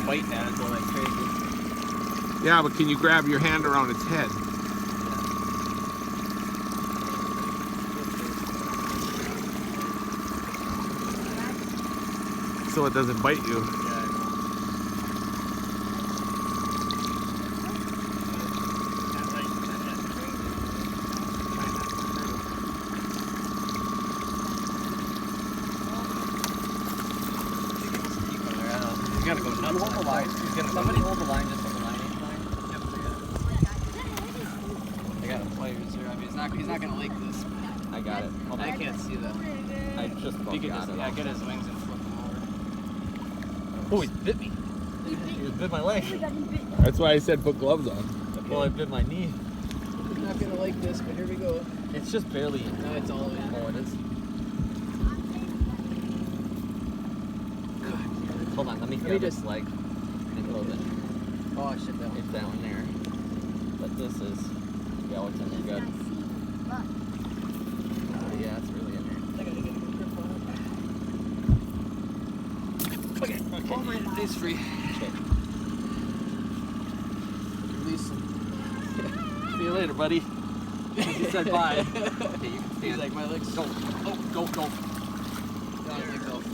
biting at it though like crazy. Yeah, but can you grab your hand around its head? So it doesn't bite you. He's gonna go nuts. Hold the line. Somebody hold the line just on the line. I got a players here. I mean, he's not gonna like this. I got it. I can't see that. I just about got it. Yeah, get his wings and flip him over. Oh, he bit me. He bit my leg. That's why I said put gloves on. Okay. Well, I bit my knee. He's not gonna like this, but here we go. It's just barely in. No, it's all in. Oh, it is. Hold on, let me grab this leg and load it. Oh shit, that It's down there. But this is, yeah, what's in there good. Yeah, it's really in there. I gotta get a good grip on it. Okay. Oh my, he's free. Okay. Release him. See you later, buddy. He said bye. Okay, you can stand. He's like, my legs. Go, go, go, go.